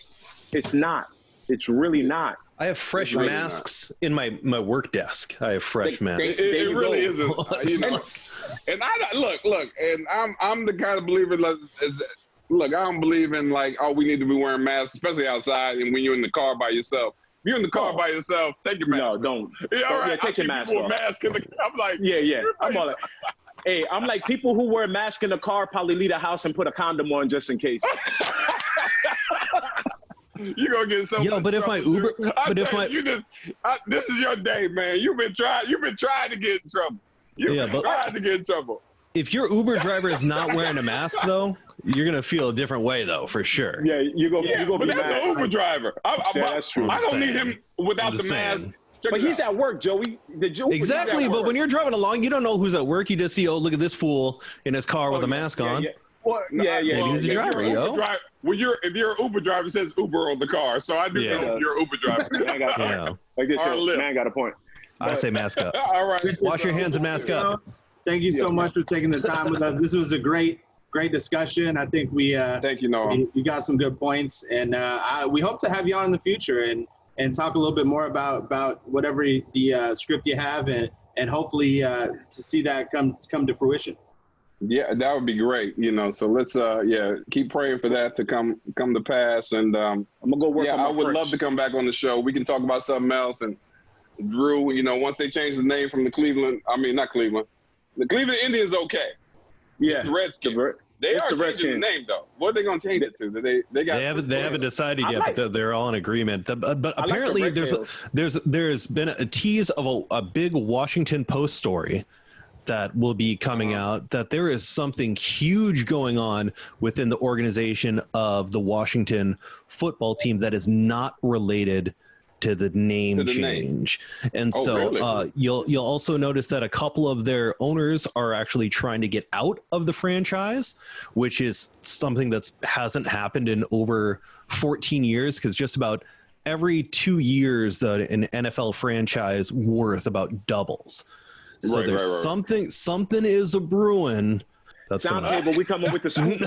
It's not. It's really not. I have fresh masks in my work desk. I have fresh masks. It really isn't. You know, and look, and I'm the kind of believer. Look, I don't believe in like, oh, we need to be wearing masks, especially outside and when you're in the car by yourself. If you're in the car by yourself, take your mask. No, don't. Yeah, all right. Yeah, take your mask off. I'm like, yeah. I'm all like, hey, I'm like, people who wear a mask in the car probably leave the house and put a condom on just in case. You're gonna get so. Yo, but if my Uber, this is your day, man. You've been trying to get in trouble. Trying to get in trouble. If your Uber driver is not wearing a mask, though, you're gonna feel a different way, though, for sure. Yeah, you're gonna but be that's mad. an Uber driver. That's true. I don't need him without the mask. But he's at work, Joey. Exactly, but when you're driving along, you don't know who's at work. You just see, oh, look at this fool in his car with a mask on. Yeah. Well, Maybe he's a driver, yo. If you're an Uber driver, it says Uber on the car, so I do know you're an Uber driver. Man got a point. I say mask up. All right. Wash your hands and mask up. Thank you so much for taking the time with us. This was a great discussion. I think we thank you, Noah. We got some good points, and we hope to have you on in the future and talk a little bit more about whatever the script you have, and hopefully to see that come to fruition. Yeah, that would be great. You know, so let's keep praying for that to come to pass. And I'm gonna go work on my I would French. love to come back on the show. We can talk about something else. And Drew, you know, once they change the name from the Cleveland Indians, okay. Yeah, it's the Redskins. They are changing the name though. What are they going to change it to? They haven't decided yet, but they're all in agreement. But apparently there's been a tease of a big Washington Post story that will be coming out, that there is something huge going on within the organization of the Washington football team that is not related to the name change. And you'll also notice that a couple of their owners are actually trying to get out of the franchise, which is something that hasn't happened in over 14 years, because just about every 2 years an NFL franchise worth about doubles. So there's something is a brewing. That's Sound table, we coming with the scoop.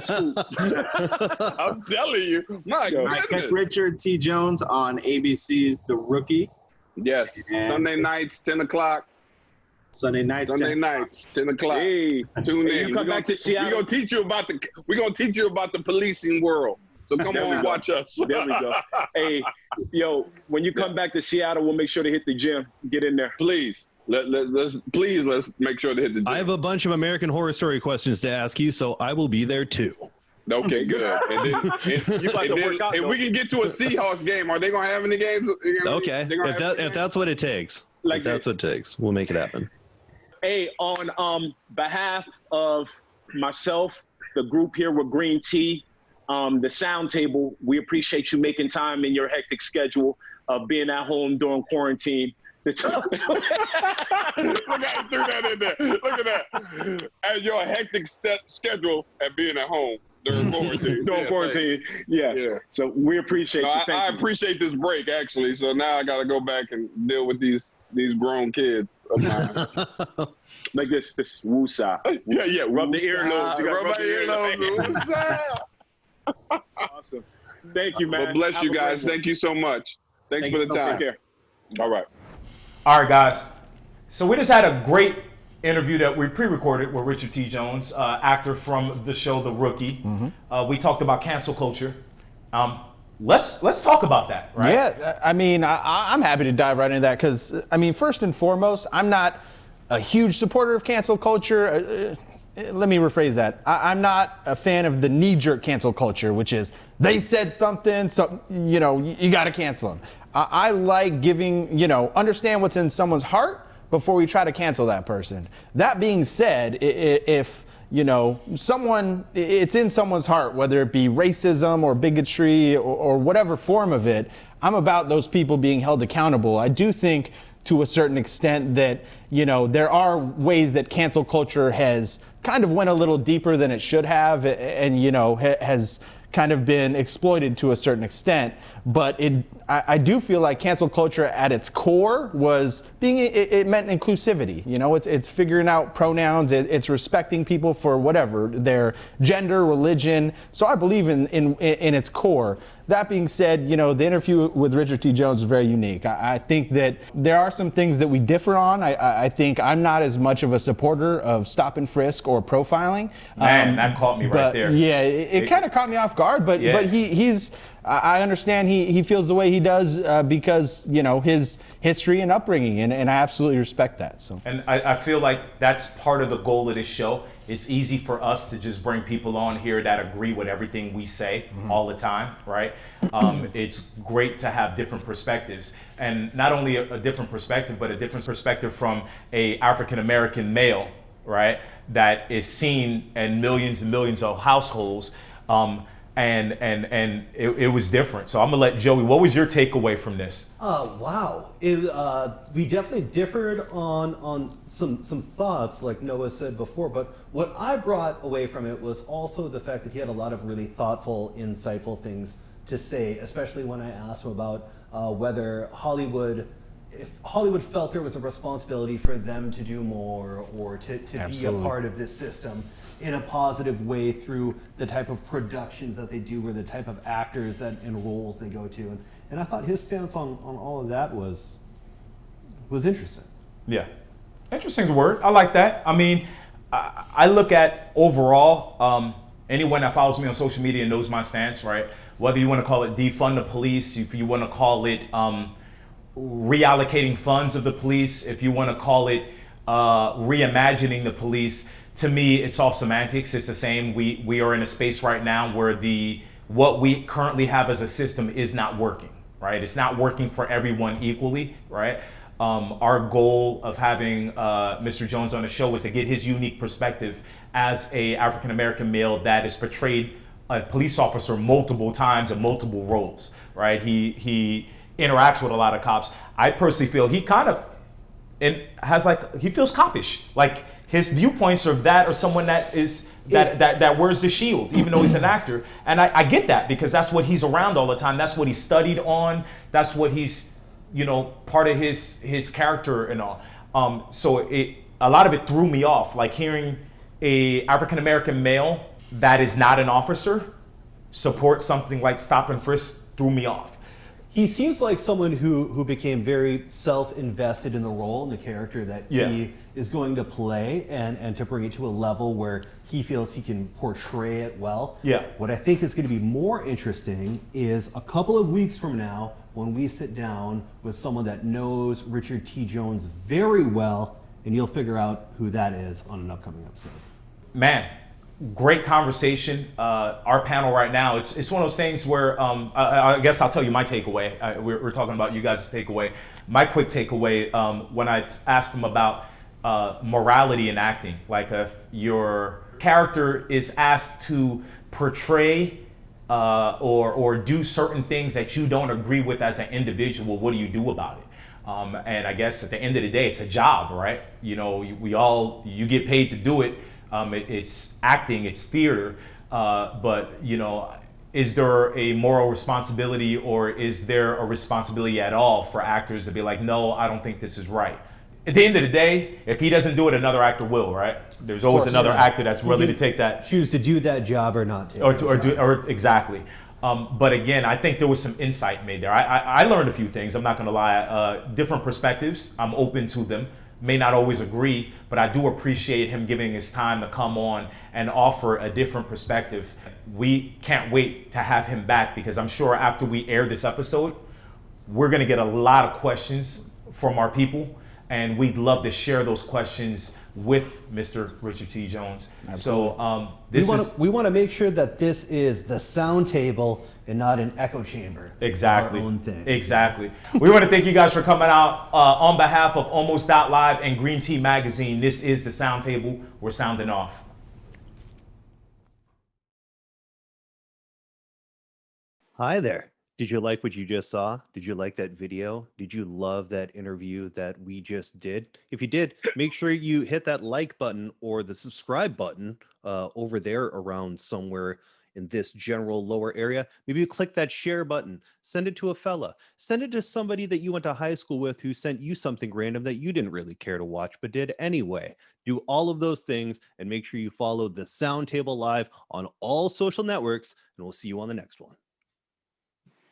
I'm telling you, my goodness. Richard T. Jones on ABC's The Rookie. Yes, and Sunday nights, 10 o'clock. Sunday nights, 10 o'clock. Hey, tune in. You come back to Seattle. We're gonna teach you about the policing world. So come on, watch us. There we go. Hey, yo, when you come back to Seattle, we'll make sure to hit the gym. Get in there, please. Let's make sure to hit the gym. I have a bunch of American Horror Story questions to ask you, so I will be there too. Okay, good. And then if we can get to a Seahawks game, are they gonna have any games? Okay, if that's what it takes, what it takes, we'll make it happen. Hey, on behalf of myself, the group here with Green Tea, the Sound Table, we appreciate you making time in your hectic schedule of being at home during quarantine. Look how he threw that in there. Look at that. And your hectic schedule at being at home during quarantine. Yeah. So we appreciate you. I appreciate this break, actually. So now I got to go back and deal with these grown kids of mine. Like this woosah. Yeah. Rub the earlobes. Rub the earlobes. Awesome. Thank you, man. Well, bless you guys. Thank you so much. Thanks for the time. Take care. All right. All right, guys. So we just had a great interview that we pre-recorded with Richard T. Jones, actor from the show The Rookie. Mm-hmm. We talked about cancel culture. Let's talk about that, right? Yeah, I mean, I'm happy to dive right into that because, I mean, first and foremost, I'm not a huge supporter of cancel culture. Let me rephrase that. I'm not a fan of the knee-jerk cancel culture, which is they said something, so, you got to cancel them. I like giving, understand what's in someone's heart before we try to cancel that person. That being said, if it's in someone's heart, whether it be racism or bigotry or whatever form of it. I'm about those people being held accountable. I do think to a certain extent that, there are ways that cancel culture has kind of went a little deeper than it should have and, has kind of been exploited to a certain extent. But I do feel like cancel culture at its core was it meant inclusivity. It's figuring out pronouns, it's respecting people for whatever, their gender, religion. So I believe in its core. That being said, the interview with Richard T. Jones was very unique. I think that there are some things that we differ on. I think I'm not as much of a supporter of stop and frisk or profiling. Man, that caught me right there. Yeah, it kind of caught me off guard, but he's I understand he feels the way he does because, his history and upbringing, and I absolutely respect that. So. And I feel like that's part of the goal of this show. It's easy for us to just bring people on here that agree with everything we say all the time, right? It's great to have different perspectives. And not only a different perspective, but a different perspective from a African-American male, right? That is seen in millions and millions of households. And it was different. So I'm gonna let Joey, what was your takeaway from this? Wow. We definitely differed on some thoughts, like Noah said before, but what I brought away from it was also the fact that he had a lot of really thoughtful, insightful things to say, especially when I asked him about whether if Hollywood felt there was a responsibility for them to do more or to be a part of this system in a positive way through the type of productions that they do or the type of actors and roles they go to. And I thought his stance on all of that was interesting. Yeah. Interesting word. I like that. I mean, I look at overall, anyone that follows me on social media knows my stance, right? Whether you want to call it defund the police, if you want to call it reallocating funds of the police, if you want to call it reimagining the police, to me, it's all semantics. It's the same. We are in a space right now where what we currently have as a system is not working, right? It's not working for everyone equally, right? Our goal of having Mr. Jones on the show was to get his unique perspective as a African-American male that has portrayed a police officer multiple times in multiple roles, right? He interacts with a lot of cops. I personally feel he kind of he feels coppish. Like his viewpoints are that or someone that is that wears the shield, even though he's an actor. And I get that because that's what he's around all the time. That's what he studied on. That's what he's, part of his character and all. So a lot of it threw me off, like hearing a African-American male that is not an officer support something like stop and frisk threw me off. He seems like someone who became very self-invested in the role and the character that he is going to play and to bring it to a level where he feels he can portray it well. Yeah. What I think is going to be more interesting is a couple of weeks from now when we sit down with someone that knows Richard T. Jones very well, and you'll figure out who that is on an upcoming episode. Man, great conversation. Our panel right now, it's one of those things where I guess I'll tell you my takeaway. We're talking about you guys' takeaway. My quick takeaway when I asked them about morality in acting, like if your character is asked to portray or do certain things that you don't agree with as an individual, what do you do about it? And I guess at the end of the day, it's a job, right? You get paid to do it. It's acting, it's theater, but is there a moral responsibility or is there a responsibility at all for actors to be like, no, I don't think this is right? At the end of the day, if he doesn't do it, another actor will, right? There's always another actor that's willing to take that. Choose to do that job or not. Exactly. But again, I think there was some insight made there. I learned a few things, I'm not gonna lie. Different perspectives, I'm open to them. May not always agree, but I do appreciate him giving his time to come on and offer a different perspective. We can't wait to have him back because I'm sure after we air this episode, we're gonna get a lot of questions from our people, and we'd love to share those questions with Mr. Richard T. Jones. Absolutely. So we want to make sure that this is the sound table and not an echo chamber. Exactly. Our own thing. Exactly. We want to thank you guys for coming out on behalf of Almost Out Live and Green Tea Magazine. This is the Sound Table. We're sounding off. Hi there. Did you like what you just saw? Did you like that video? Did you love that interview that we just did? If you did, make sure you hit that like button or the subscribe button over there around somewhere in this general lower area. Maybe you click that share button, send it to a fella, send it to somebody that you went to high school with who sent you something random that you didn't really care to watch but did anyway. Do all of those things and make sure you follow the Sound Table Live on all social networks, and we'll see you on the next one.